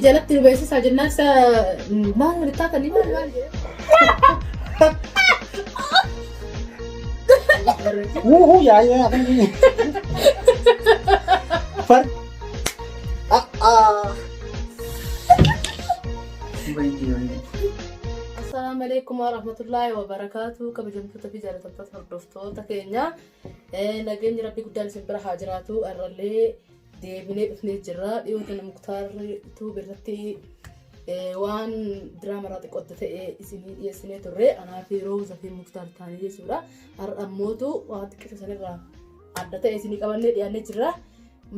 jalatti nu beeksisaa jennaan isa maal walitti taatanii maal ya kan gini. Far. Assalamualaikum warahmatullahi wabarakatuh. Kabajamtoota fi jaallatamtoota hordoftoota keenya nageenyi rabbii guddaan isin bira haa jiraatu. Arrallee deebinee dhufnee jirra. Dhiyoota Muktaartu birratti waan diraamaa xiqqootti ta'e isinii dhiyeessinee turre. Anaa fi Rooza fi Muktaar taanii jechuudha. Har'a ammootu waan xiqqisa sanirraa adda ta'e isinii qabannee dhiyaannee jirra.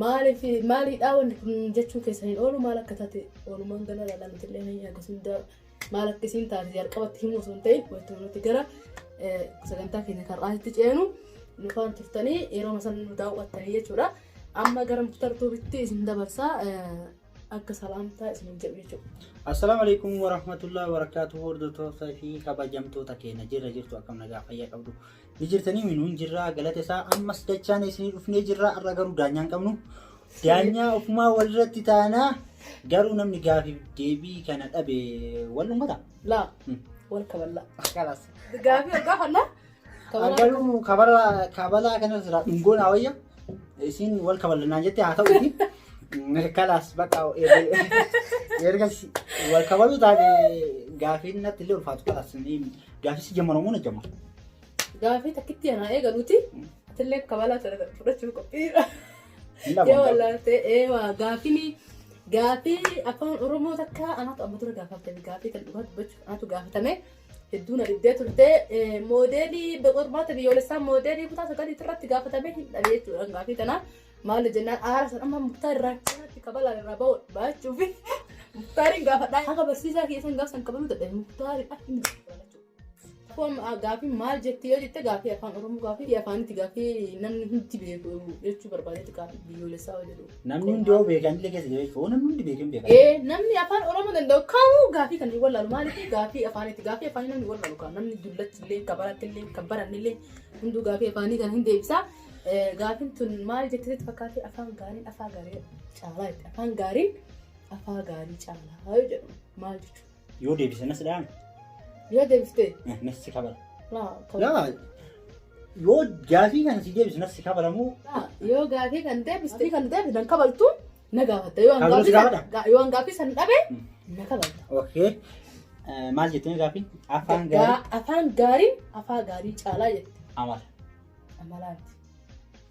Maaliidha wanti kun jechuun keessaniin oolu maal akka taate oolumaan gana laalaa illee ni akkasuma maal akka isiin taate jalqabatti himuu osoo hin ta'in wanti nuti gara sagantaa keenya karraatti ceenu nu faana turtanii yeroo masan nu daawwattanii jechuudha. Amma gara Muktaartuu bitti isin dabarsaa akka salaamtaa isin jedhu jechuudha. Assalamualaikum warahmatullahi wabarakatuh. Hordoftoota fi kabajamtoota keenya jirtu akkam nagaa fayyaa qabdu. Ni jirtanii minuun jirra galata isaa ammas dachaan isin dhufnee jirra. Arra garuu daanyaan qabnu. Daanyaa ofumaa walirratti taanaa garuu namni gaafii deebii kana dhabe walummata. Laa wal kaballa. Kalas. Gaafii gaafannaa? Garuu kabala kana irraa dhungoon awayya. Isin wal kaballanaa jettee haa ta'uuti. Kalas bakka ergas wal kabalu taate gaafii natti illee ulfaatu kalas gaafii si jamana moo na jama? Gaafii takkitti ana eegaluuti. Atillee kabalaa sana fudhachuu qophiidha. Yoo wallaatee gaafii afaan Oromoo takka anaatu amma dura gaafatame gaafii kan dhugaa dubbachuu anaatu gaafatame hedduu na dhibbee turte moodeelii qormaata biyyoolessaa moodeelii kutaa sagalii irratti gaafatame hin dhabe jechuudha gaafii tanaa. Maal jennaan aara san amma Muktaar irraa kanatti kabalaan irraa baachuu fi Muktaariin gaafadhaa haga barsiisaa keessan gaafsan kabaluu dadhabe Muktaariin akka inni gaafachuu. Gaafii maal jettee yoo jette gaafii afaan Oromoo gaafii afaanitti gaafii namni hundi beeku jechuu barbaadetti gaafii biyyoolessaa jedhu. Namni hundi yoo beekan illee keessa jira namni hundi beekan beekan. Namni afaan Oromoo danda'u kamuu gaafii kan wallaalu maaliif gaafii afaanitti gaafii afaanii namni wallaalu kan namni dullatti illee kabaratti illee kabbaran illee hunduu gaafii afaanii kan hin deebisaa. Gaafin tun maal jetteetti fakkaatee afaan gaariin afaa gaarii caalaa jechuudha. Afaan gaariin afaa gaarii caalaa jedhu maal jechuudha? Yoo deebisan as dhaan. Yoo deebistee? Nasi kabala. Yoo gaafii kan si deebisu nasi kabalamu. Yoo gaafii kan deebistee kan deebisan kabaltu na gaafatta. Yoo gaafii san dhabe na kabalta. Okay. Maal jettee gaafiin? Afaan gaarii. Afaan gaariin afaa gaarii caalaa jette. Amala. Amalaati.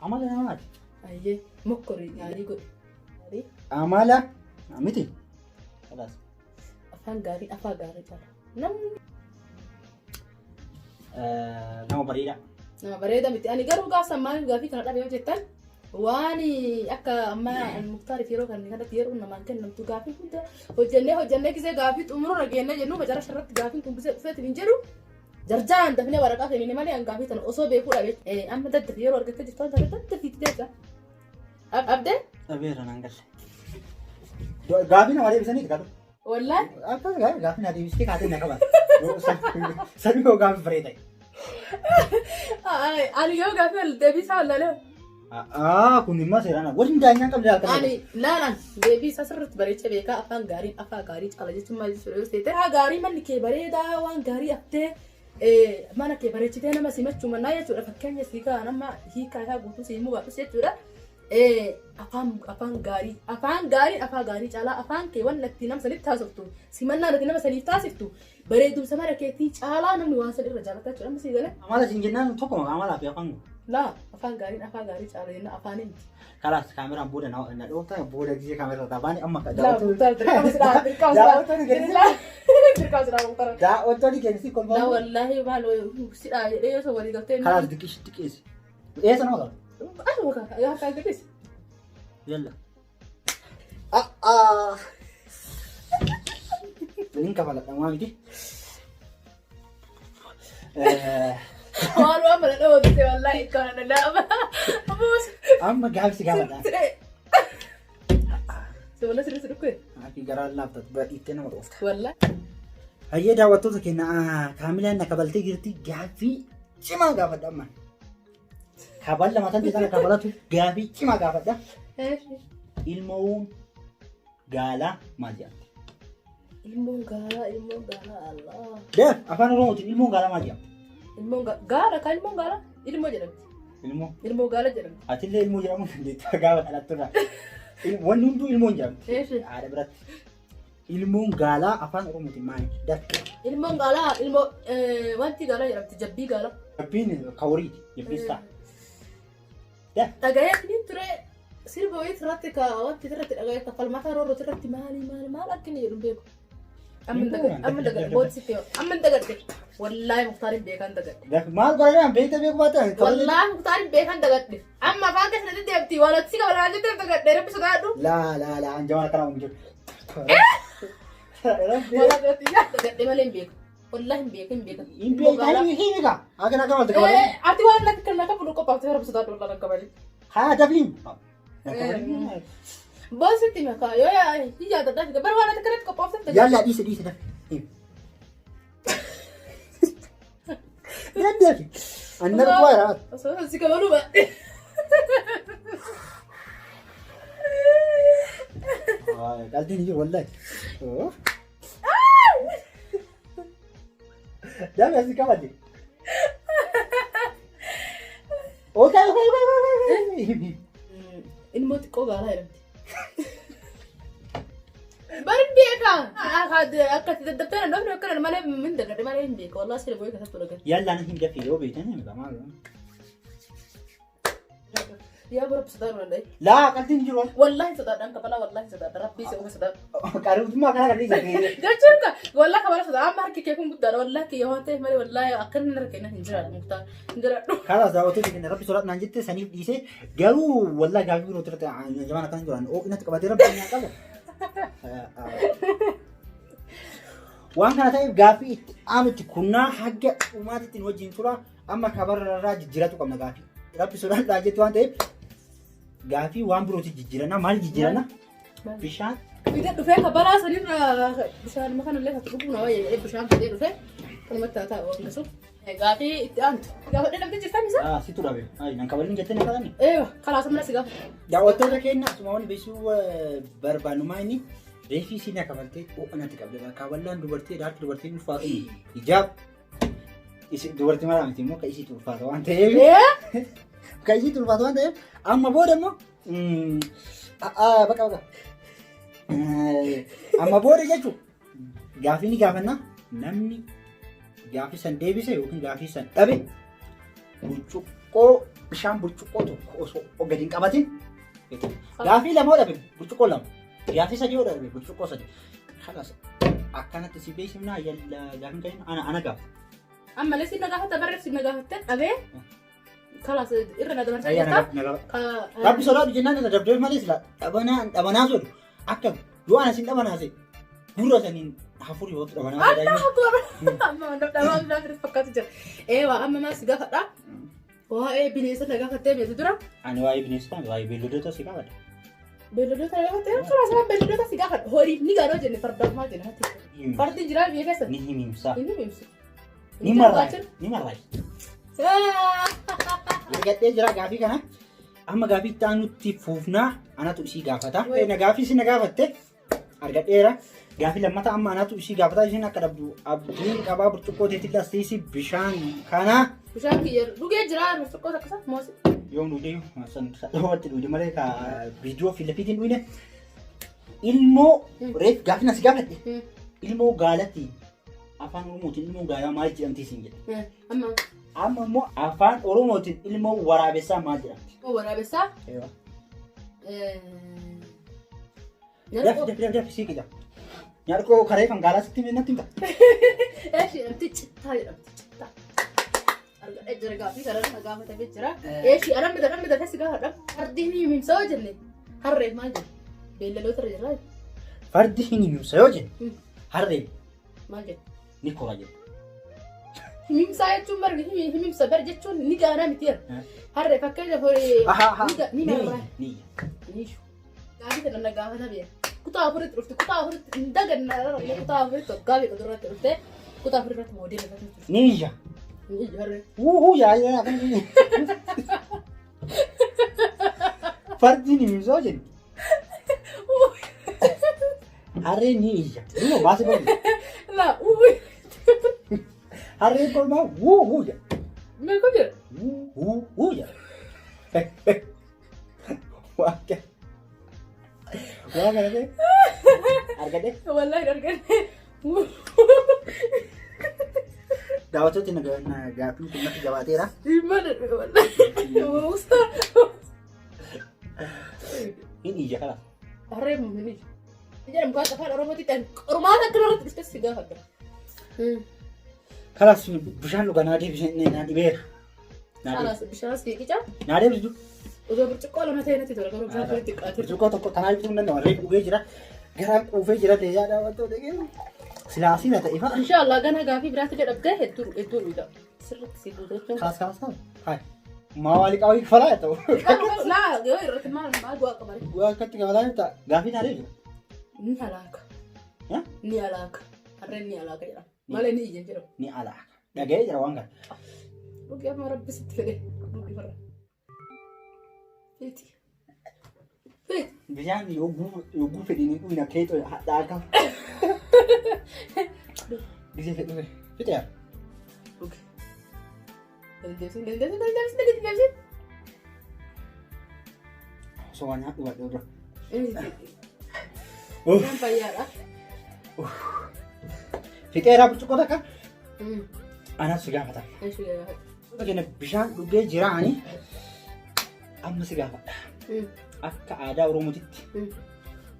Amala namaati. Ayyee mokkorii gaarii godhe. Amala miti. Kalas. Afaan gaarii afaa gaarii caalaa. Nama bareeda. Nama bareeda miti. Ani garuu gaafsan maaliif gaafii kana dhabe yoo jettan waan akka amma Muktaariif yeroo kanatti yeroo namaan kennamtu gaafii hunda hojjennee gisee gaafii xumuruu dhageennee jennu bacara sharratti gaafiin kun gisee dhufeetiin hin jedhu. Jarjaan dafnee waraqaa fe'anii malee hangaafii tana osoo beekuu dhabe amma daddafi yeroo argattee jirtu waan ta'eef daddafiitti deebi'a. Abdee? Dhabeera naan galle. Gaafii nama deebisanii kadhu. Wallaahi? Akkas gaafii na deebistee kaatee na qaban. Sabii koo gaafii bareeda. Ani yoo gaafii deebisaa wallaalee. Kun immoo seeraan waliin daanyaan qabdi halkan. Ani laalaan deebisaa sirriitti bareechee beekaa afaan gaarii afaa gaarii caala jechuun maal jechuudha yoo ta'e haa gaarii manni kee bareedaa waan gaarii haftee mana kee bareechitee nama simachuu mannaa jechuudha fakkeenya siikaa nama hiikaa isaa guutuu siimuu baadhus jechuudha. Afaan gaarii afaa gaarii caalaa afaan kee waan natti nama sanitti taasiftu simannaa natti nama saniif taasiftu bareedumsa mara keetii caalaa namni waan san irra jaalataa jechuudha. Amma sii galee. Amala siin jennaan tokko amala fi afaan. Laa afaan gaarii afaa gaarii caalaa jenna afaaniin. Kalas kaameraan booda na dhooftaa booda gisee kaameraa taabaan amma ka daawwattoonni keenya si kolfaa. Laa wallaahi maal sidhaa jedhee yoo walii galtee. Kalas diqeessi. Eessa nama qaba? Asuma yaa kaa gadis. Yalla. Nin kafaladha maa miti. Maal waan mana dhawootite wallaahi kana dhadhaaba. Amma gaafsi gaafadha. Sibola sirriitti dhukkee? Ati garaan laaftatu baadhiittee nama dhoofta. Wallaahi. Hayyee daawwattoota keenya kaamilaan na kabaltee jirti gaafii cimaa gaafadha amma. Kaballa mataan sana kabalatu gaafii cimaa gaafadha. Ilmoon gaalaa maal jedhamti? Ilmoon gaalaa Allah. Deef afaan oromootiin ilmoon gaalaa maal jedhamti? Ilmoon gaala kan ilmoon gaalaa ilmoo jedhamti. Ilmoo gaala jedhamti. Atillee ilmoo jedhamu dandeettaa gaafa dhalatturraa. Wanni hunduu ilmoon jedhamti. Haadha biratti. Ilmoon gaalaa afaan oromootiin maali? Deef. Ilmoon gaalaa ilmoo wanti gaalaa jedhamti jabbii gaalaa. Jabbiin kawuriiti jabbiisaa. Deef. Dhagahee kiniin ture sirba wayii irratti wanti irratti dhagahee falmataa roorroo irratti maal akkini jedhu beeku. Amma dagadhe booddisitti amma dagadhe wallaahi muktaarin beekan dagadhe. Maal baay'inaan beekta beeku baatan. Wallaahi muktaarin beekan dagadhe. Amma afaan keessatti deemti walatti qabalaa jettee dagadhe rabbi sodaadhu. Laa anjamaa kana hin jiru. Dagadhe malee hin beeku. Wallaahi hin beeku. Hin beekaa. Akka walti qabalee. Ati waan akka naka bulu qophaa'u rabbi sodaadhu wallaahi akka qabalee. Haa dafliin. Boositti makaa yoo yaada dhaaf gabar waan akka kanatti qophaa'u. Yalla dhiise daf. Dandeefi. Annar kuwaara. Osoo si qabalu ba. Qaltiin jiru wallahi. Dami asii qabate. Okay. Ilmoo xiqqoo gaalaa jedhamti. Barin beekaa. Akkatti daddabtee nan dhabne akkana malee min dagadhe malee hin beeka. Wallaahi sirba wayii kasatti dagadhe. Yalla ani hin dafee yoo beektan maal. Yaa bora bisataa nuu danda'e. Laa qaltiin jiru. Wallaahi sodaadhaan kabalaa wallaahi sodaadha rabbii isa uume sodaadha. Qaruutummaa kana gadhiisa. Jechuun wallaahi kabalaa sodaadha amma harki kee kun guddaadha wallaahi kiyya waan ta'eef malee wallaahi akka inni harka kenna hin jiraadhu muktaan hin jiraadhu. Karaa daawwatee kenna rabbi sodaadha naan jettee saniif dhiisee garuu wallaahi gaafii biroo turte jamaan akkana jiraan ooqinatti qabatee rabbi nyaa qaba. Waan kana ta'eef gaafii itti aanutti kunnaa hagga uumaatittiin wajjin tura amma kabararraa jijjiiratu qabna gaafii. Rabbi sodaadhaa jettu waan ta'eef gaafii waan birooti jijjiirannaa maal jijjiirannaa? Bishaan. Bida dhufee kabalaa sanirraa bishaan makanallee kan dhuguun awwayee bishaan fidee dhufee kanumatti haa ta'u waan gasu. Gaafii itti aantu. Gaafadhee namtee jirtan isa? Situ dhabe. Nan kabalin jettee na kadhanne. Kalaasa mana si gaafa. Daawwattoota keenya asuma waan beeksisuu barbaannumaa inni reefii siin akka baltee ho'anatti qabde kaballaan dubartii dhaatti dubartiin ulfaatu ijaab. Dubartii mara miti immoo ka isiitu ulfaata waan ta'eef. Kan isiitu ulfaata waan ta'eef amma booda immoo baqa. Amma booda jechuun gaafii ni gaafannaa namni gaafii san deebise yookiin gaafii san dhabe burcuqqoo bishaan burcuqqoo tokko osoo gadi hin qabatin gaafii lama dhabe burcuqqoo lama gaafii sadii yoo dhabe burcuqqoo sadii kanas akkanatti si beeksifnaa yalla gaafiin ka'in ana gaafa. Amma leessi na gaafata barreessi na gaafatte dhabee kalaas irra na dabarsaa jirta. Rabbi sodaatu jennaan irra dabdee malee sila dhabanaa sodu akka yoo ana sin dhabanaase gurra saniin hafurii yoo dhabanaa amma dhabanaa fakkaatu jira. Amma maal si gaafadhaa? Waa'ee bineensa na gaafattee beektu dura? Ani waa'ee bineensotaa waa'ee beelladoota si gaafadha. Beelladoota na gaafattee kalaas beelladoota si gaafadha. Horiif ni gaadoo jenne fardaaf maal jenna? Fardi jiraa biyya keessa? Ni himimsa. Ni himimsa. Ni marraay. Argadhee jira gaafii kana. Amma gaafii itti aanutti fuufnaa anatu isii gaafata. Gaafii isin na gaafatte argadheera. Gaafii lammataa amma anatu isii gaafata. Isin akka dhabdu abdiin qabaa burcuqqoo teetti lastiisi bishaan kana. Bishaan kiyya dhugee jira burcuqqoo akkasa moosi. Yoom dhugee dhawatti dhuge malee ka viidiyoo fi lafiitiin dhuyne. Ilmoo reef gaafii nasi gaafadhe. Ilmoo gaalatti. Afaan Oromootiin ilmoo gaalaa maal jedhamti isin jedha. Amma immoo afaan Oromootiin ilmoo waraabessaa maal jedhamti? Waraabessaa? Daf siiqidha. Nyaadhoo karee kan gaalaa sitti natti himta. Jedhamti cittaa jedhamti cittaa. Argadhee jira gaafii karaa gaafatamee jira. Adammi dafee si gaafadha. Fardi hin himimsa yoo jenne harreef maal jenna? Beelladoota irra jirraa? Fardi hin himimsa yoo jenne harreef maal jenna? Ni kora jedhu. Himimsaa jechuun margi himimsa bar jechuun ni gaanaa miti jedha. Harree fakkeenyaaf ni marraa. Niishu. Gaafii kana na gaafata beera. Kutaa afuritti dhufte kutaa afuritti hin daganna kutaa afuritti waggaa beeku duratti dhufte kutaa afuritti moodela irratti dhufte. Niisha. Niisha harree. Yaa. Fardi himimsa yoo jennu. Harreen ni iyya. Inni baasii boonu. La uwi. Harreen kolmaa wuu jedha. Me ko jira. Wuu jedha. Waa kana argate. Wallahi argate. Daawwattoonni gaaffii kun natti jabaateera. Mana wallahi. Inni iyya kala. Harreen mini. Jadi muka afaan Oromootti kan qormaata akka irratti diskas gaafa gara. Kalas bishaan dhugaa naa deebisee naa dhibeera. Kalas bishaan siiqicha. Naa deebisu. Utuu burcuqqoo lama ta'e natti tura garuu bishaan ture xiqqaate. Burcuqqoo tokko kanaa ibsuu hin danda'u. Reefu dhugee jira. Garaan quufee jira deeyaa daawwattoota keenya. Silaasii na ta'e fa'a. Inshallah gana gaafii biraatti jedhabdee hedduu dhugaa. Sirriitti si guutuutti. Kalas. Hai. Maawali qaawii falaa ta'u. Naa yoo irratti maal bu'aa qabani. Bu'aa akkatti qabalaa jirta. Gaafii naa deebisu. Ni alaaka. Ni alaaka. Harreen ni alaaka jedhama. Malee ni iyyan jedhama. Ni alaaka. Dhaga'ee jira waan kana. Dhugi amma rabbisitti fedhe. Dhugi farra. Feeti. Bishaan yogguu fedhanii dhugina keetoo hadhaa qaba. Gisee fedhu fite yaa. Dhugi. Dandeessin. Osoo waan nyaadhu baadhee dura. Yang bayar Fixeeraa burcuqqoo takka. Anas si gaafata. Fakkeenya bishaan dhugee jiraanii amma si gaafadha. Akka aadaa Oromootitti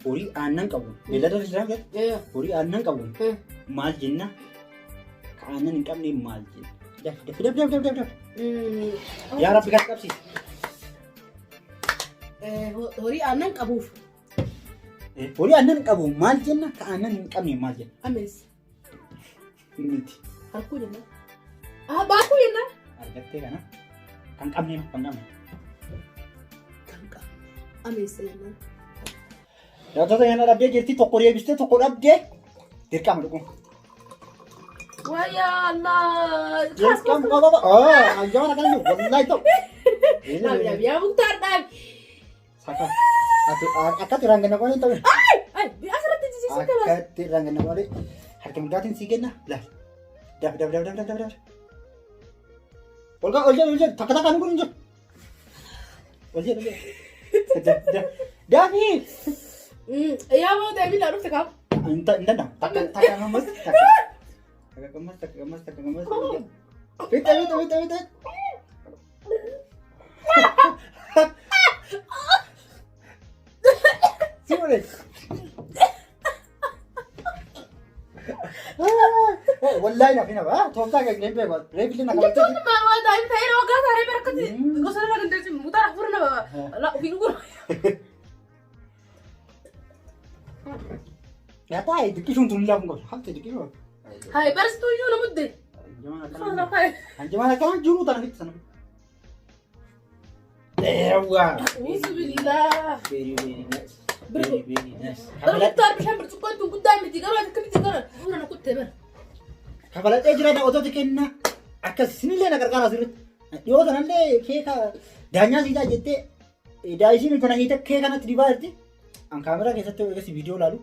horii aannan qabu. Beellada jiraan jedhu horii aannan qabu. Maal jenna? Ka aannan hin qabne maal jenna? Daf. Yaa Rabbi kan qabsiise. Horii aannan qabuuf. Horii aannan qabu maal jenna? Ka aannan hin qabne maal jenna? Amees. Miti. Harkuu jenna. Baakuu jenna. Argattee kana kan qabne kan qabne. Amees jenna. Daawwattoota yana dhabdee jirti tokko deebistee tokko dhabdee dirqama dhugu. Wayyaa Allah. Dirqama qaba. Anjama kana wallahi ta'u. Yaa muktaar dhaabi. Saka. Akkatti ranganna qolee ta'u. Asirratti jijjiirsi kalas. Akkatti ranganna qolee harka mirgaatiin sii kenna. Laal. Daf. Ol jedhu takka takkaan kun hin jiru. Ol jedhu. Daafi. Yaa moo deebii laa dhufte kaam. Hin danda'amu. Takka gammas. Fitta. Simone. Wallahi na fina ba? Tooftaa kan gleen beeku. Reefilli na qabate. Tun ma waa daa'im ta'ee na waggaa taaree barakati. Gosa nama dandeessi mutaa furna la ofii gurguru. Ya taa'e dikkishuun tun laafu ngoon. Hamte dikkishuu. Hai barsituu iyyuu na mudde. Anjamana kana jiru tana fitti sana. Ewa. Bismillah. Very nice. Muktaar bishaan burcuqqoon tun guddaa miti garuu akkamitti gara fuula na kuttee bara. Kafalatee jira daawwattoota kenna akkas sinillee na gargaara asirratti. Dhiyoo sanallee keeka daanyaa siidaa jettee daa'isiin tana hiite kee kanatti dibaa jirti. An kaameraa keessatti eegas viidiyoo laalu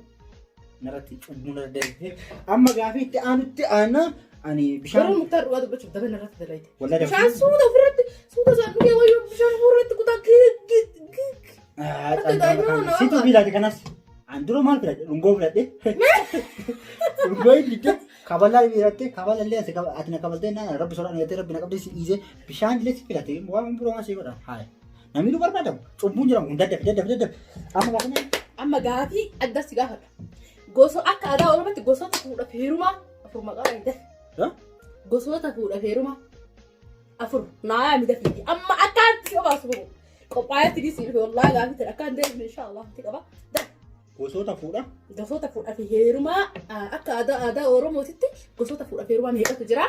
narratti cubbuu na daddarbe. Amma gaafii itti aanutti aanaa ani bishaan. Garuu muktaar dhugaa dubbachuuf dabee narratti dalaayite. Wallahi bishaan suuta ofirratti suuta saanduqee wayyuu bishaan ofirratti kutaa gig. Situ bilaate kanas anduro maal filadhe dhungoo filadhe dhungoo hidhidhe kabalaa filadhe kabalallee ati na kabaltee rabbi soodhaan eegatee rabbi na qabdee si dhiisee bishaan illee si filate waan biroo maal si godha haaya namni nu barbaadamu cubbuun jiramu daddaf amma gaafii adda si gaafadha gosa akka aadaa Oromootti gosoota fuudhaaf heerumaa afur maqaa eegde gosoota fuudhaaf heerumaa afur naa midhaginti amma akkaatti obaasu qophaa'etti dhisiif wallahi gaafii ta'e akka hundee inshallah itti qaba. Gosoota fuudha. Gosoota fuudhaa fi heerumaa akka aadaa Oromootitti gosoota fuudhaa fi heerumaa meeqatu jira?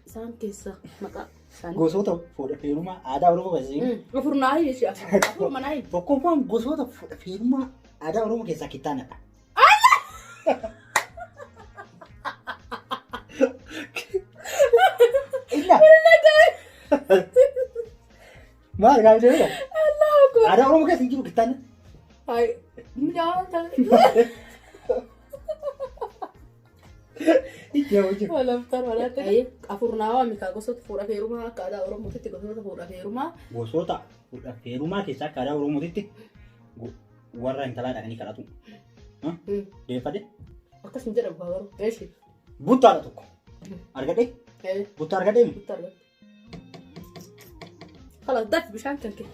Isaan keessa maqaa isaanii. Gosoota fuudhaa fi heerumaa aadaa Oromoo keessatti. Afur naahi jechuudha. Afur manaahi. Tokkoffaan gosoota fuudhaa fi heerumaa aadaa Oromoo keessaa kittaanadha. Maal gaafii jedhu? Aadaa Oromoo keessa hin jiru kittaana. Hai, nyaata. Wala muktaar wala ta'e. Afurnaa waa mikaa gosoota fuudhaa fi heerumaa akka aadaa Oromootitti gosoota fuudhaa fi heerumaa. Gosoota fuudhaa fi heerumaa keessaa akka aadaa Oromootitti warra intalaa dhaqanii kadhatu. Deeffate. Akkas hin jedhamu garuu. Eeshi. Buttaadha tokko. Argadhe? Buttaa argadhe? Buttaa argadhe. Kalaas daaf bishaan kan kee.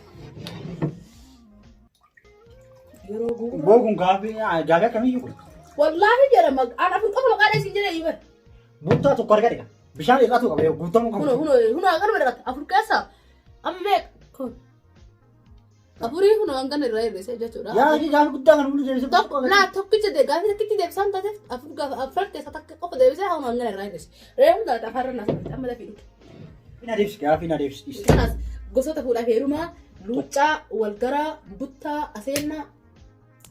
Yeroo guuraa. Googuun gaafii akkamiyyuu kun. Wallaahi jedhama. Ana afur qofa maqaa dheessin jedhee ibar. Buttaa tokko argadhe. Bishaan dheeraatu qaba. Guutamuu qaba. Huna agarba dhaqata. Afur keessaa. Amma meeqa? Kun. Afurii huna hangana irraa hir'isee jechuudha. Yaa gaafii guddaa kan mul'isee deebisee. Tokkicha gaafii tokkitti deebisaan taateef afur keessaa takka qofa deebisee huna hangana irraa hir'ise. Reefu gaafii afarra naaf amma lafii dhufu. Ina deebisi gaafii ina deebisi. Kanaas gosoota fuudhaa fi heerumaa luuccaa, walgaraa, buttaa, aseennaa.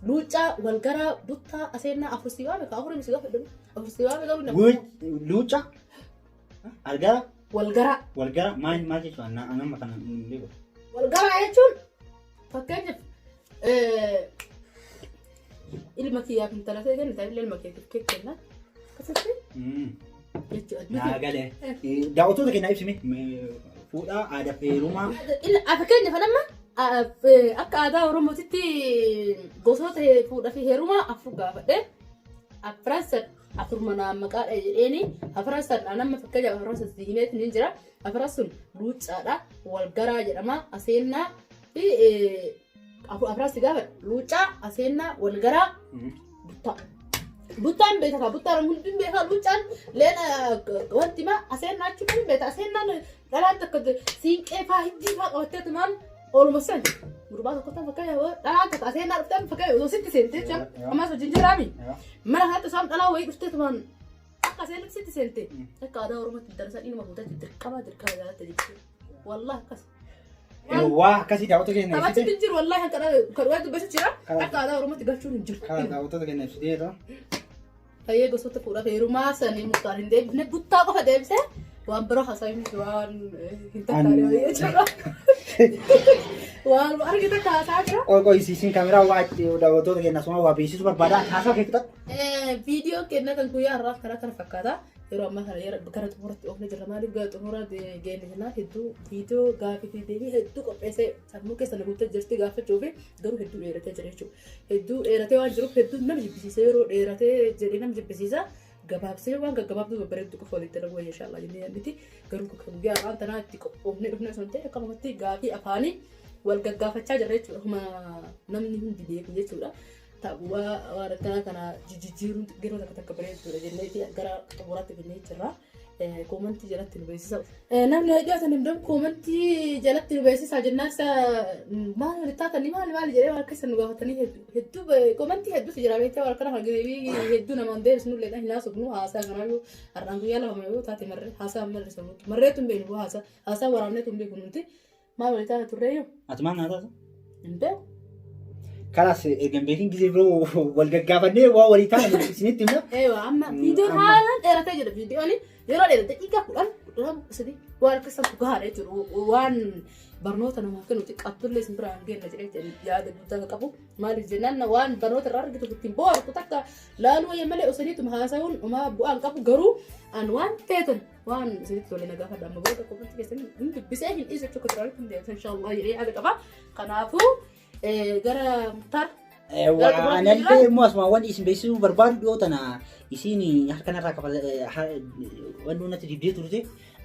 Luuccaa, walgaraa, buttaa, aseennaa, afursiiwaa meeqa? Afurii misiiwaa fedhamu. Afursiiwaa meeqa hundee? Luuccaa, algaraa, walgaraa. Walgaraa maal jechuudha? Nama kana hin beeku. Walgaraa jechuun fakkeenyaaf ilma kiyyaaf intala ta'e kenna ta'e ilma keetiif kenna. Akkasitti jechuudha. Naagalee. Daawwattoota kennaa ibsime fuudhaa aadaa fi heerumaa. Fakkeenyaaf amma akka aadaa Oromootitti gosoota fuudhaa fi heerumaa afur gaafadhe. Afran sad afur manaa maqaadha jedheeni afran sad nama fakkeenyaaf afran sad diimeetiin ni jira. Afran sun luuccaadha, walgaraa jedhama, aseennaa fi afran si gaafadhe luuccaa, aseennaa, walgaraa, buttaa. Buttaan beekaa buttaan hundi beekaa luuccaan leena wanti ma aseennaa jechuun beekaa aseennaan dhalaan takka siinqee faa hidii faa qabattee tumaan ooluma san gurbaa tokko ta'an fakkeenyaaf dhalaan takka aseennaa dhuftaan fakkeenyaaf osoo sitti seentee jechuudha ammas wajjin jiraami mana kanatti isaan dhalaa wayii dhuftee tumaan akka aseennatti sitti seentee akka aadaa Oromootti darasaa dhiinuma fuutee dirqama jalatta jechuudha wallah akkas. Waa akkasii daawwattoota keenya ibsite. Taphatti hin jiru wallahi kan kadhaa dubbisu jira akka aadaa Oromootti galchuun hin jiru. Kan daawwattoota keenya ibsiteera. Fayyee gosoota fuudhaa fi heerumaa sanii muktaar hin deebifne buttaa qofa deebisee waan biroo haasa'in waan hin tattaane jechuudha. Waan argite kaasaa jira. Qoisiisiin kaameraa waa daawwattoota keenya asuma waa beeksisuu barbaada. Haasaa kee fixadhu. Viidiyoo kenna kan guyyaa har'aaf kana fakkaata. Yeroo ammaa kana gara xumuratti oofne jirra maaliif gara xumura geenne jennaan hedduu viidiyoo gaafii fi deebii hedduu qopheessee sammuu keessan guuttee jirti gaafachuu fi garuu hedduu dheeratee jira jechuudha. Hedduu dheeratee waan jiruuf hedduu nama jibbisiisa yeroo dheeratee jedhee nama jibbisiisa gabaabsee waan gaggabaabduu babbareeddu qofa walitti darbu inshaallah jennee yaadniti garuu kan guyyaa har'aan tanaa itti qophoofne dhufne osoo hin ta'e akkamatti gaafii afaanii wal gaggaafachaa jirra jechuudha. Namni hundi beeku jechuudha. Taa'uwaa waan akkanaa kana jijjiiruun yeroo takka bareedduudha jenneeti gara xumuraatti finnee jirra. Koomantii jalatti nu beeksisa. Namni hojjetan hin danda'u koomantii jalatti nu beeksisa jennaan isa maal walitti taatanii maal jedhee waan akkasii nu gaafatanii hedduu koomantii hedduutu jira beektee waan akkana hagabii hedduu namaan deebisnu illee hin haasofnu haasaa kanaayyuu har'aan guyyaa lama yoo taate marree haasaa marree sammuu marreetu hin beeknu haasaa waraabneetu hin beeknu nuti maal walitti taate turreeyyuu. Ati maal naa taata? Hin beeku. Kanas erga beekin gisee biroo wal gaggaafannee waa walii taa'an isinitti himna. Amma viidiyoon haalaan dheeratee jira viidiyoon yeroo dheerate dhiigaa kudhan sadii waan akkasii gahaadha jechuudha waan barnoota namaaf kennuuti qabdullee isin biraan geenna jedhee yaada guddaa qabu maaliif jennaan waan barnoota irraa argitu ittiin bohaartu takka laaluu wayya malee osaniituma haasa'uun umaa bu'aan qabu garuu an waan teetan waan isinitti tolee nagaa fadha amma booda qophatti keessanii hin dubbisee hin dhiisu jechuudha kuturaalitti hin deemsa inshaallah jedhee yaada qaba kanaafuu gara muktaar. Anallee immoo asuma waan isin beeksisuu barbaadu dhiyoo tana isin harkanarraa waan natti dibdee turte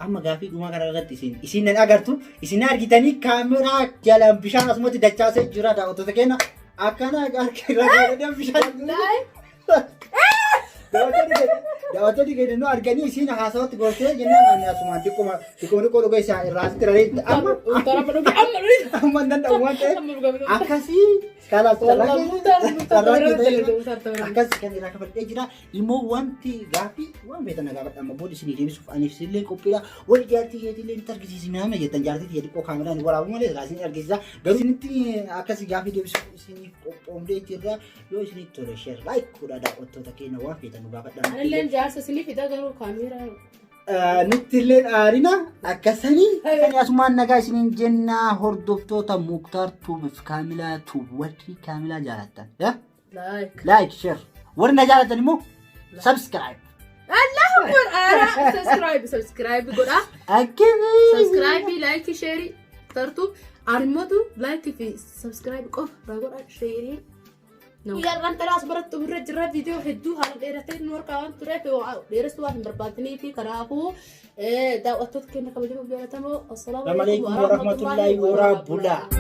amma gaafii dhumaa kana irratti isin nan agartu isin argitanii kaameraa jalaan bishaan asumatti dachaasee jira daawwattoota keenya akkana harkarraa bishaan. Daawwattoonni keenya nu arganii isin haasawatti gootee jennaan asumaan xiqqoo dhugaa isaa irraa asitti raree amma nan danda'u waan ta'eef akkasii kalas akkas kan irraa kafadhee jira immoo wanti gaafii waan beektan gaafadha amma booda isin deebisuuf aniif illee qophiidha wal jaartii keetillee nutti argisiisi nama jettan jaartii xiqqoo kaameraan waraabu malee isin argisiisa garuu isinitti akkasii gaafii deebisuuf isiniif qophoomdee jirra yoo isinitti tole sheer laayik godhaa daawwattoota keenya waan beektan gaafadha. Anilleen jaarsa isiniif hidha garuu kaameraa. Nutti illee dhaarina akkasanii kan asumaan nagaa isiniin jenna hordoftoota Muktaar Tuubiif Kaamilaa Tuub warri Kaamilaa jaalatan. Like, share. Warri na jaalatan immoo subscribe. الله أكبر سبسكرايب قرأ أكيد سبسكرايب لايك شيري ترتو أرمتو لايك في سبسكرايب قف راقول شيري يا رانت راس برت برجع فيديو هدو هذا ديرتين نور كان ترى في ديرس واحد برباطني في كرافو دعوتك كنا كبجمع بيرتمو السلام عليكم ورحمة الله وبركاته.